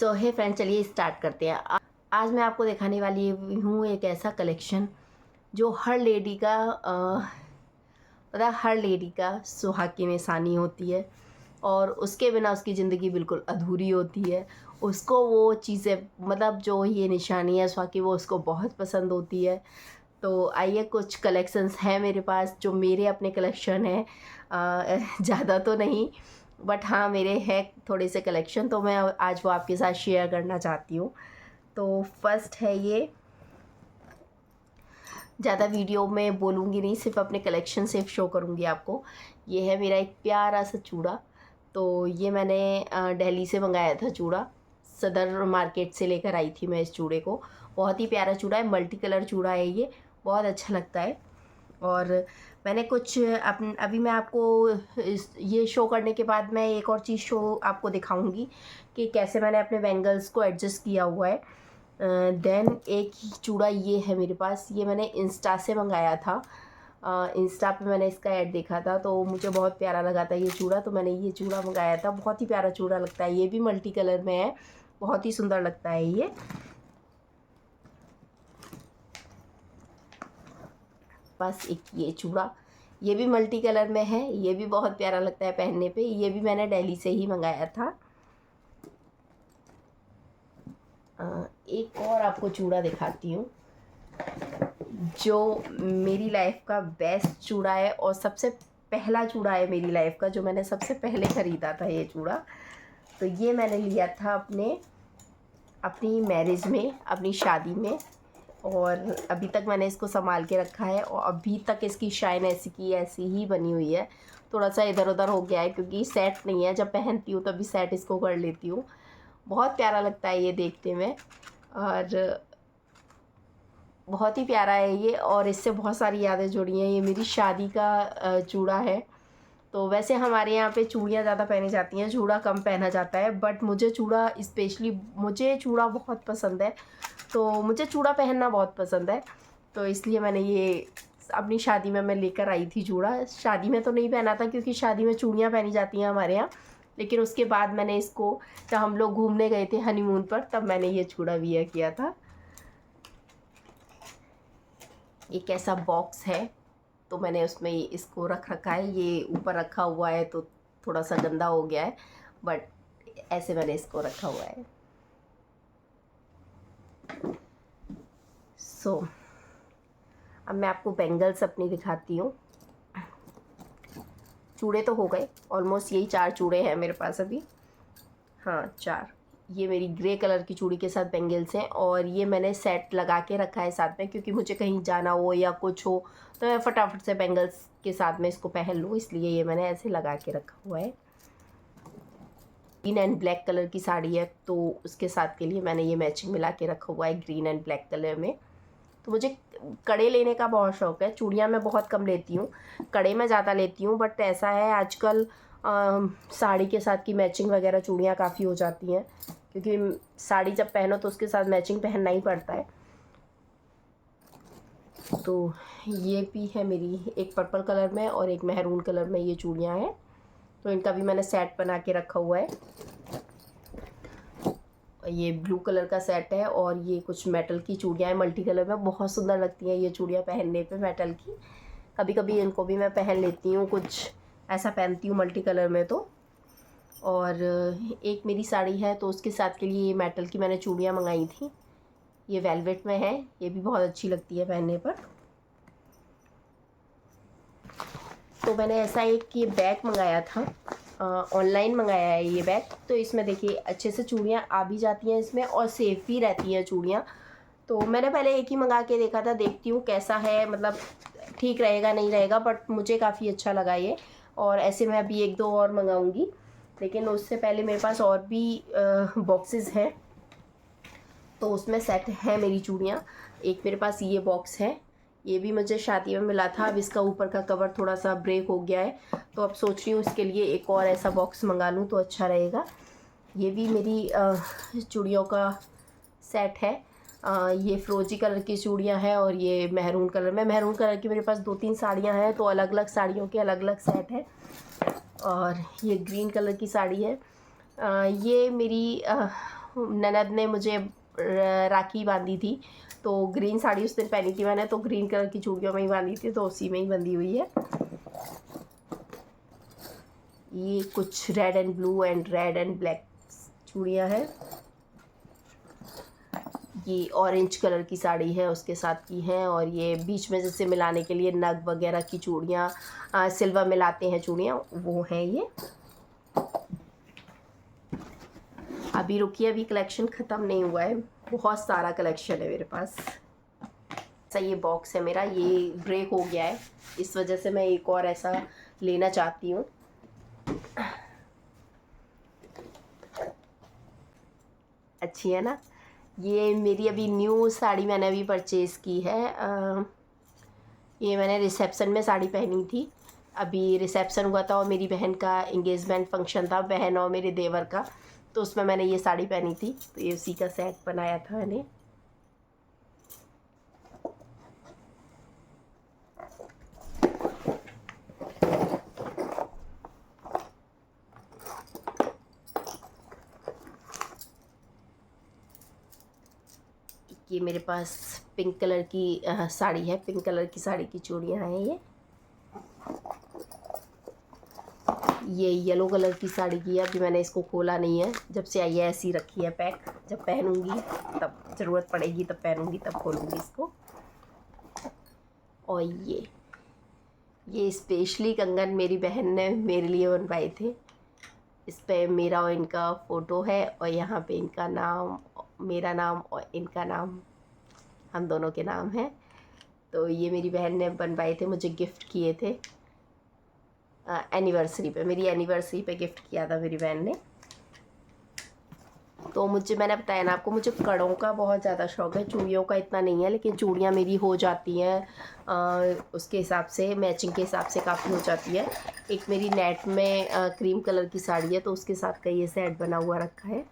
सो हे friend, चलिए start करते हैं। आज मैं आपको दिखाने वाली हूँ एक ऐसा कलेक्शन जो हर लेडी का मतलब हर लेडी का सुहाग की निशानी होती है और उसके बिना उसकी ज़िंदगी बिल्कुल अधूरी होती है। उसको वो चीज़ें मतलब जो ये निशानी है सुहाग की, वो उसको बहुत पसंद होती है। तो आइए, कुछ कलेक्शंस हैं मेरे पास जो मेरे अपने कलेक्शन हैं। ज़्यादा तो नहीं, बट हाँ मेरे हैं थोड़े से कलेक्शन, तो मैं आज वो आपके साथ शेयर करना चाहती हूँ। तो फर्स्ट है ये, ज़्यादा वीडियो में बोलूँगी नहीं, सिर्फ अपने कलेक्शन सिर्फ शो करूँगी आपको। ये है मेरा एक प्यारा सा चूड़ा। तो ये मैंने दिल्ली से मंगाया था चूड़ा, सदर मार्केट से लेकर आई थी मैं इस चूड़े को। बहुत ही प्यारा चूड़ा है, मल्टी कलर चूड़ा है, ये बहुत अच्छा लगता है। और मैंने कुछ अभी मैं आपको ये शो करने के बाद मैं एक और चीज़ शो आपको दिखाऊंगी कि कैसे मैंने अपने बैंगल्स को एडजस्ट किया हुआ है। देन एक चूड़ा ये है मेरे पास, ये मैंने इंस्टा से मंगाया था। इंस्टा पे मैंने इसका ऐड देखा था तो मुझे बहुत प्यारा लगा था ये चूड़ा, तो मैंने ये चूड़ा मंगाया था। बहुत ही प्यारा चूड़ा लगता है, ये भी मल्टी कलर में है, बहुत ही सुंदर लगता है ये। बस एक ये चूड़ा, ये भी मल्टी कलर में है, ये भी बहुत प्यारा लगता है पहनने पे। ये भी मैंने दिल्ली से ही मंगाया था। एक और आपको चूड़ा दिखाती हूँ जो मेरी लाइफ का बेस्ट चूड़ा है और सबसे पहला चूड़ा है मेरी लाइफ का, जो मैंने सबसे पहले ख़रीदा था ये चूड़ा। तो ये मैंने लिया था अपनी मैरिज में, अपनी शादी में, और अभी तक मैंने इसको संभाल के रखा है और अभी तक इसकी शाइन ऐसी की ऐसी ही बनी हुई है। थोड़ा सा इधर उधर हो गया है क्योंकि सेट नहीं है, जब पहनती हूँ तभी सेट इसको कर लेती हूँ। बहुत प्यारा लगता है ये देखने में और बहुत ही प्यारा है ये, और इससे बहुत सारी यादें जुड़ी हैं। ये मेरी शादी का चूड़ा है। तो वैसे हमारे यहाँ पे चूड़ियाँ ज़्यादा पहनी जाती हैं, चूड़ा कम पहना जाता है, बट मुझे चूड़ा स्पेशली, मुझे चूड़ा बहुत पसंद है, तो मुझे चूड़ा पहनना बहुत पसंद है। तो इसलिए मैंने ये अपनी शादी में मैं लेकर आई थी चूड़ा। शादी में तो नहीं पहना था क्योंकि शादी में चूड़ियाँ पहनी जाती हैं हमारे यहाँ, लेकिन उसके बाद मैंने इसको, जब हम लोग घूमने गए थे हनीमून पर, तब मैंने ये चूड़ा वियर किया था। एक ऐसा बॉक्स है तो मैंने उसमें इसको रख रखा है, ये ऊपर रखा हुआ है तो थोड़ा सा गंदा हो गया है, बट ऐसे मैंने इसको रखा हुआ है। सो अब मैं आपको बैंगल्स अपनी दिखाती हूँ। चूड़े तो हो गए ऑलमोस्ट, यही 4 चूड़े हैं मेरे पास अभी। हाँ 4। ये मेरी ग्रे कलर की चूड़ी के साथ बैंगल्स हैं और ये मैंने सेट लगा के रखा है साथ में, क्योंकि मुझे कहीं जाना हो या कुछ हो तो मैं फटाफट से बैंगल्स के साथ में इसको पहन लूँ, इसलिए ये मैंने ऐसे लगा के रखा हुआ है। ग्रीन एंड ब्लैक कलर की साड़ी है तो उसके साथ के लिए मैंने ये मैचिंग मिला के रखा हुआ है ग्रीन एंड ब्लैक कलर में। तो मुझे कड़े लेने का बहुत शौक़ है। चूड़ियाँ मैं बहुत कम लेती हूँ, कड़े मैं ज़्यादा लेती हूँ, बट ऐसा है आजकल साड़ी के साथ की मैचिंग वगैरह चूड़ियाँ काफ़ी हो जाती हैं, क्योंकि साड़ी जब पहनो तो उसके साथ मैचिंग पहनना ही पड़ता है। तो ये भी है मेरी, एक पर्पल कलर में और एक मैरून कलर में ये चूड़ियाँ हैं, तो इनका भी मैंने सेट बना के रखा हुआ है। ये ब्लू कलर का सेट है और ये कुछ मेटल की चूड़ियाँ हैं मल्टी कलर में, बहुत सुंदर लगती हैं ये चूड़ियाँ पहनने पे मेटल की। कभी कभी इनको भी मैं पहन लेती हूँ, कुछ ऐसा पहनती हूँ मल्टी कलर में। तो और एक मेरी साड़ी है तो उसके साथ के लिए ये मेटल की मैंने चूड़ियाँ मंगाई थी, ये वेलवेट में है, ये भी बहुत अच्छी लगती है पहनने पर। तो मैंने ऐसा एक ये बैग मंगाया था, ऑनलाइन मंगाया है ये बैग। तो इसमें देखिए अच्छे से चूड़ियाँ आ भी जाती हैं इसमें और सेफ भी रहती हैं चूड़ियाँ। तो मैंने पहले एक ही मंगा के देखा था, देखती हूँ कैसा है, मतलब ठीक रहेगा नहीं रहेगा, बट मुझे काफ़ी अच्छा लगा ये। और ऐसे मैं अभी 1-2 और मंगाऊँगी, लेकिन उससे पहले मेरे पास और भी बॉक्सेस हैं, तो उसमें सेट है मेरी चूड़ियाँ। एक मेरे पास ये बॉक्स है, ये भी मुझे शादी में मिला था। अब इसका ऊपर का कवर थोड़ा सा ब्रेक हो गया है, तो अब सोच रही हूँ इसके लिए एक और ऐसा बॉक्स मंगा लूँ तो अच्छा रहेगा। ये भी मेरी चूड़ियों का सेट है। ये फ़िरोजी कलर की चूड़ियाँ हैं और ये मैरून कलर में, मैरून कलर की मेरे पास 2-3 साड़ियाँ हैं, तो अलग अलग साड़ियों के अलग अलग सेट है। और ये ग्रीन कलर की साड़ी है, ये मेरी ननद ने मुझे राखी बांधी थी, तो ग्रीन साड़ी उस दिन पहनी थी मैंने, तो ग्रीन कलर की चूड़ियों में ही बांधी थी, तो उसी में ही बंधी हुई है। ये कुछ red and blue and red and black चूड़ियाँ हैं। ये ऑरेंज कलर की साड़ी है उसके साथ की हैं, और ये बीच में जैसे मिलाने के लिए नग वगैरह की चूड़ियाँ, सिल्वर मिलाते हैं चूड़ियाँ, वो हैं ये। अभी रुकिए, अभी कलेक्शन ख़त्म नहीं हुआ है, बहुत सारा कलेक्शन है मेरे पास। ऐसा ये बॉक्स है मेरा, ये ब्रेक हो गया है, इस वजह से मैं एक और ऐसा लेना चाहती हूँ। अच्छी है ना। ये मेरी अभी न्यू साड़ी मैंने अभी परचेज़ की है। ये मैंने रिसेप्शन में साड़ी पहनी थी, अभी रिसेप्शन हुआ था और मेरी बहन का एंगेजमेंट फंक्शन था, बहन और मेरे देवर का, तो उसमें मैंने ये साड़ी पहनी थी, तो ये उसी का सेट बनाया था मैंने। ये मेरे पास पिंक कलर की साड़ी है, पिंक कलर की साड़ी की चूड़ियाँ हैं ये येलो कलर की साड़ी की है, अभी मैंने इसको खोला नहीं है, जब से आई है ऐसी रखी है पैक, जब पहनूंगी तब ज़रूरत पड़ेगी तब पहनूंगी, तब खोलूंगी इसको। और ये स्पेशली कंगन मेरी बहन ने मेरे लिए बनवाए थे, इस पे मेरा और इनका फ़ोटो है, और यहाँ पे इनका नाम, मेरा नाम और इनका नाम, हम दोनों के नाम हैं। तो ये मेरी बहन ने बनवाए थे, मुझे गिफ्ट किए थे एनिवर्सरी पे, मेरी एनिवर्सरी पे गिफ्ट किया था मेरी बहन ने। तो मैंने बताया ना आपको, मुझे कड़ों का बहुत ज़्यादा शौक़ है, चूड़ियों का इतना नहीं है, लेकिन चूड़ियाँ मेरी हो जाती हैं उसके हिसाब से, मैचिंग के हिसाब से काफ़ी हो जाती है। एक मेरी नेट में क्रीम कलर की साड़ी है, तो उसके साथ का ये सेट बना हुआ रखा है।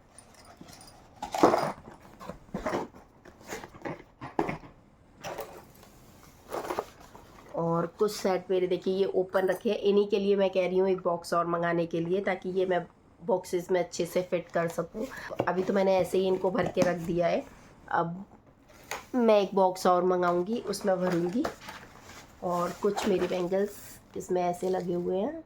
और कुछ सेट मेरे देखिए ये ओपन रखे हैं, इन्हीं के लिए मैं कह रही हूँ एक बॉक्स और मंगाने के लिए, ताकि ये मैं बॉक्सेस में अच्छे से फिट कर सकूँ। अभी तो मैंने ऐसे ही इनको भर के रख दिया है, अब मैं एक बॉक्स और मंगाऊंगी, उसमें भरूंगी। और कुछ मेरी बैंगल्स इसमें ऐसे लगे हुए हैं।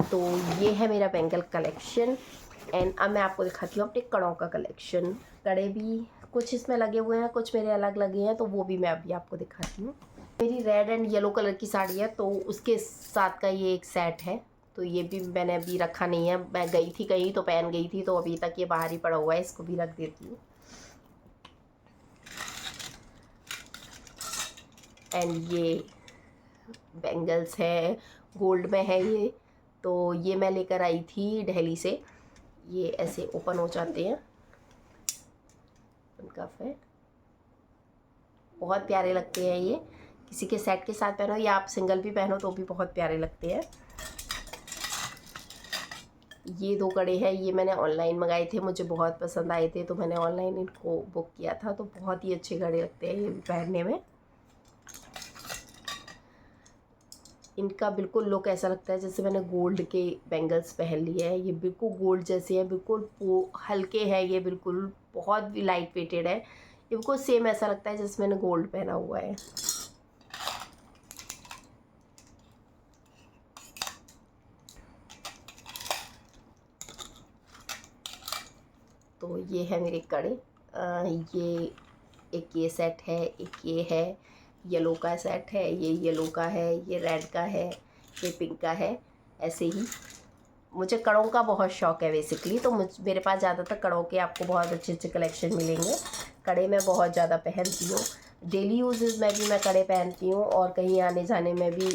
तो ये है मेरा बैंगल कलेक्शन। एंड अब मैं आपको दिखाती हूँ अपने कड़ों का कलेक्शन। कड़े भी कुछ इसमें लगे हुए हैं, कुछ मेरे अलग लगे हैं, तो वो भी मैं अभी आपको दिखाती हूँ। मेरी रेड एंड येलो कलर की साड़ी है, तो उसके साथ का ये एक सेट है, तो ये भी मैंने अभी रखा नहीं है, मैं गई थी कहीं तो पहन गई थी, तो अभी तक ये बाहर ही पड़ा हुआ है, इसको भी रख देती हूँ। एंड ये बैंगल्स है, गोल्ड में है ये, तो ये मैं लेकर आई थी दिल्ली से, ये ऐसे ओपन हो जाते हैं, कफ है, बहुत प्यारे लगते हैं ये, किसी के सेट के साथ पहनो या आप सिंगल भी पहनो तो भी बहुत प्यारे लगते हैं। ये 2 कड़े हैं, ये मैंने ऑनलाइन मंगाए थे, मुझे बहुत पसंद आए थे, तो मैंने ऑनलाइन इनको बुक किया था, तो बहुत ही अच्छे कड़े लगते हैं ये पहनने में। इनका बिल्कुल लुक ऐसा लगता है जैसे मैंने गोल्ड के बैंगल्स पहन लिए हैं, ये बिल्कुल गोल्ड जैसे हैं, बिल्कुल हल्के हैं, ये बिल्कुल बहुत भी लाइट वेटेड है, ये बिल्कुल सेम ऐसा लगता है जैसे मैंने गोल्ड पहना हुआ है। तो ये है मेरे कड़े, ये एक ये सेट है, एक ये है, येलो का सेट है, ये येलो का है, ये रेड का है, ये पिंक का है। ऐसे ही मुझे कड़ों का बहुत शौक़ है बेसिकली, तो मेरे पास ज़्यादातर कड़ों के आपको बहुत अच्छे अच्छे कलेक्शन मिलेंगे। कड़े मैं बहुत ज़्यादा पहनती हूँ, डेली यूजेस में भी मैं कड़े पहनती हूँ, और कहीं आने जाने में भी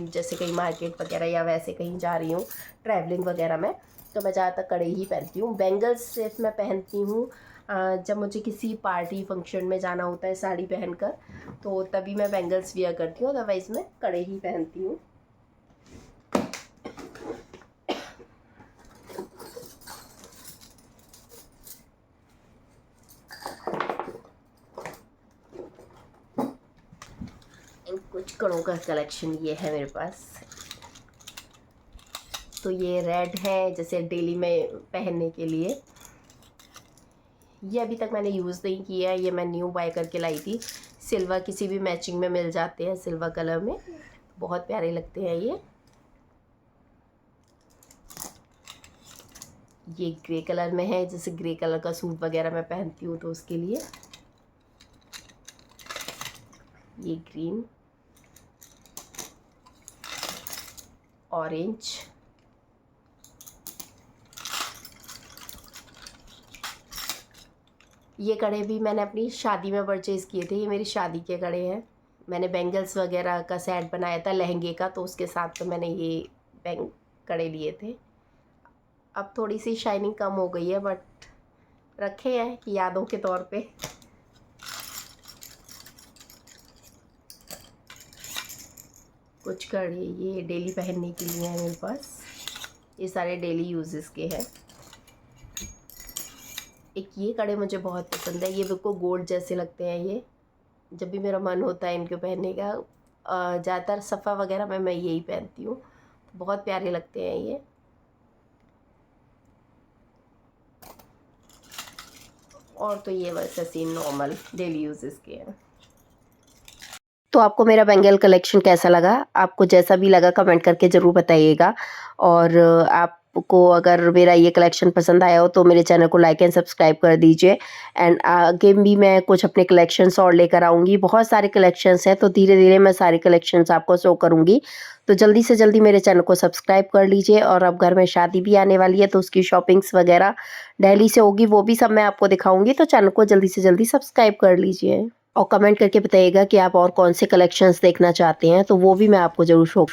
जैसे कहीं मार्केट वगैरह या वैसे कहीं जा रही हूँ ट्रैवलिंग वगैरह में, तो मैं ज़्यादातर कड़े ही पहनती हूँ। बैंगल्स सिर्फ मैं पहनती हूँ जब मुझे किसी पार्टी फंक्शन में जाना होता है साड़ी पहनकर, तो तभी मैं बैंगल्स वियर करती हूँ, अदरवाइज़ मैं कड़े ही पहनती हूँ। कुछ कड़ों का कलेक्शन ये है मेरे पास। तो ये रेड है, जैसे डेली में पहनने के लिए। ये अभी तक मैंने यूज़ नहीं किया है, ये मैं न्यू बाय करके लाई थी। सिल्वर किसी भी मैचिंग में मिल जाते हैं, सिल्वर कलर में बहुत प्यारे लगते हैं ये ग्रे कलर में है, जैसे ग्रे कलर का सूट वगैरह मैं पहनती हूँ तो उसके लिए। ये ग्रीन, ऑरेंज, ये कड़े भी मैंने अपनी शादी में परचेज़ किए थे। ये मेरी शादी के कड़े हैं। मैंने बैंगल्स वगैरह का सेट बनाया था लहंगे का, तो उसके साथ तो मैंने ये कड़े लिए थे। अब थोड़ी सी शाइनिंग कम हो गई है, बट रखे हैं कि यादों के तौर पे। कुछ कड़े ये डेली पहनने के लिए हैं मेरे पास। ये सारे डेली यूजेस के हैं। एक ये कड़े मुझे बहुत पसंद है, ये बिल्कुल गोल्ड जैसे लगते हैं। ये जब भी मेरा मन होता है इनको पहनने का, ज़्यादातर सफ़ा वगैरह में मैं यही पहनती हूँ, बहुत प्यारे लगते हैं ये। और तो ये बस ऐसे नॉर्मल डेली यूजेस के हैं। तो आपको मेरा बैंगल कलेक्शन कैसा लगा? आपको जैसा भी लगा कमेंट करके ज़रूर बताइएगा। और आपको अगर मेरा ये कलेक्शन पसंद आया हो तो मेरे चैनल को लाइक एंड सब्सक्राइब कर दीजिए। एंड आगे भी मैं कुछ अपने कलेक्शंस और लेकर आऊँगी। बहुत सारे कलेक्शंस हैं, तो धीरे-धीरे मैं सारे कलेक्शंस आपको शो करूँगी। तो जल्दी से जल्दी मेरे चैनल को सब्सक्राइब कर लीजिए। और अब घर में शादी भी आने वाली है, तो उसकी शॉपिंग्स वगैरह दिल्ली से होगी, वो भी सब मैं आपको दिखाऊँगी। तो चैनल को जल्दी से जल्दी सब्सक्राइब कर लीजिए। और कमेंट करके बताइएगा कि आप और कौन से कलेक्शंस देखना चाहते हैं, तो वो भी मैं आपको ज़रूर शो